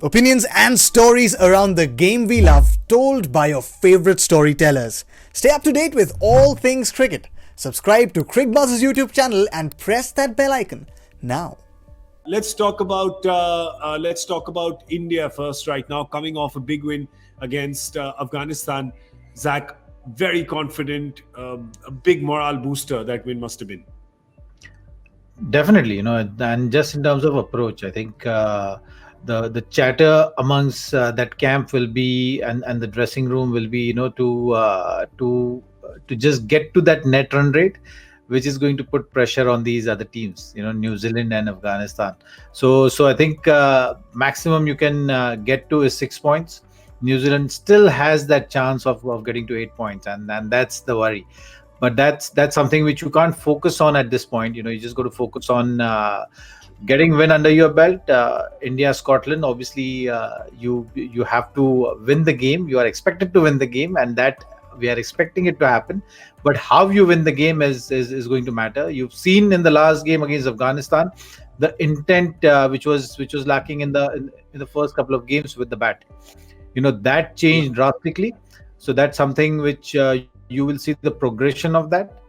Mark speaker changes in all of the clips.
Speaker 1: Opinions and stories around the game we love, told by your favorite storytellers. Stay up to date with all things cricket. Subscribe to Cricbuzz's YouTube channel and press that bell icon now.
Speaker 2: Let's talk about India first. Right now, coming off a big win against Afghanistan, Zach, very confident, a big morale booster. That win must have been.
Speaker 3: Definitely, and just in terms of approach, I think the chatter amongst that camp will be, and the dressing room will be, to just get to that net run rate, which is going to put pressure on these other teams, New Zealand and Afghanistan. So I think maximum you can get to is 6 points. New Zealand still has that chance of getting to 8 points, and that's the worry. But that's something which you can't focus on at this point. You just got to focus on getting win under your belt. India, Scotland, obviously you have to win the game. You are expected to win the game, and that we are expecting it to happen. But how you win the game is going to matter. You've seen in the last game against Afghanistan the intent which was lacking in the first couple of games with the bat. That changed drastically. So that's something which you will see the progression of that,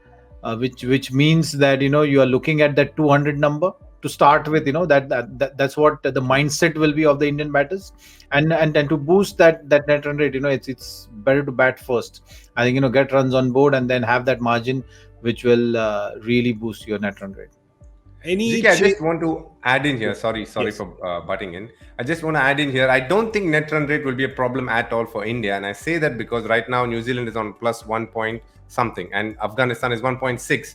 Speaker 3: which means that you are looking at that 200 number to start with. That's what the mindset will be of the Indian batters, and to boost that net run rate, it's better to bat first. I think get runs on board and then have that margin, which will really boost your net run rate.
Speaker 4: I just want to add in here. Sorry
Speaker 2: Yes.
Speaker 4: for butting in. I just want to add in here. I don't think net run rate will be a problem at all for India, and I say that because right now New Zealand is on plus 1 point something, and Afghanistan is 1.6.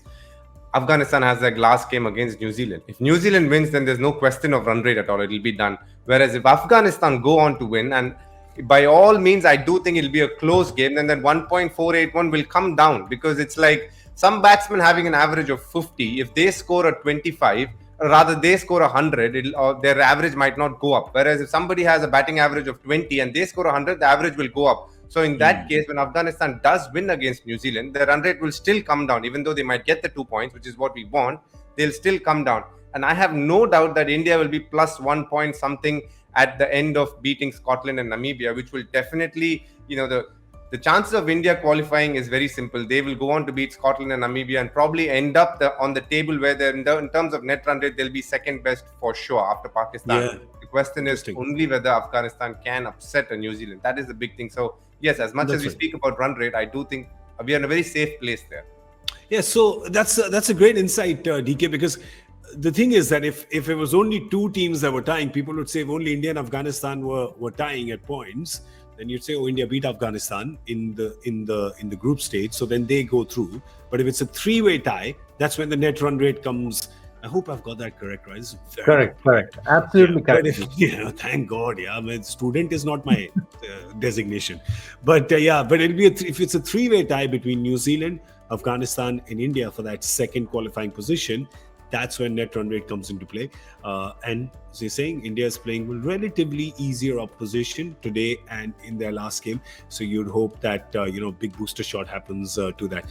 Speaker 4: Afghanistan has their last game against New Zealand. If New Zealand wins, then there's no question of run rate at all. It'll be done. Whereas if Afghanistan go on to win, and by all means, I do think it'll be a close game, then that 1.481 will come down, because it's like some batsmen having an average of 50. If they score a 25, or rather they score 100, their average might not go up. Whereas if somebody has a batting average of 20 and they score 100, the average will go up. So in that case, when Afghanistan does win against New Zealand, the run rate will still come down. Even though they might get the 2 points, which is what we want, they'll still come down. And I have no doubt that India will be plus 1 point something at the end of beating Scotland and Namibia, which will definitely, the chances of India qualifying is very simple. They will go on to beat Scotland and Namibia and probably end up on the table where they're in terms of net run rate, they'll be second best for sure after Pakistan.
Speaker 2: Yeah.
Speaker 4: The question is only whether Afghanistan can upset a New Zealand. That is the big thing. So yes, as much as we speak about run rate, I do think we are in a very safe place there.
Speaker 2: Yeah, so that's a great insight, DK, because the thing is that if it was only two teams that were tying, people would say if only India and Afghanistan were tying at points, then you'd say, oh, India beat Afghanistan in the group stage, so then they go through. But if it's a three-way tie, that's when the net run rate comes. I hope I've got that correct, right? It's very
Speaker 3: Correct. Absolutely correct.
Speaker 2: But thank God. Yeah, I mean, student is not my designation, but it'll be if it's a three-way tie between New Zealand, Afghanistan, and India for that second qualifying position. That's when net run rate comes into play. And as you're saying, India is playing with relatively easier opposition today and in their last game. So you'd hope that, big booster shot happens to that.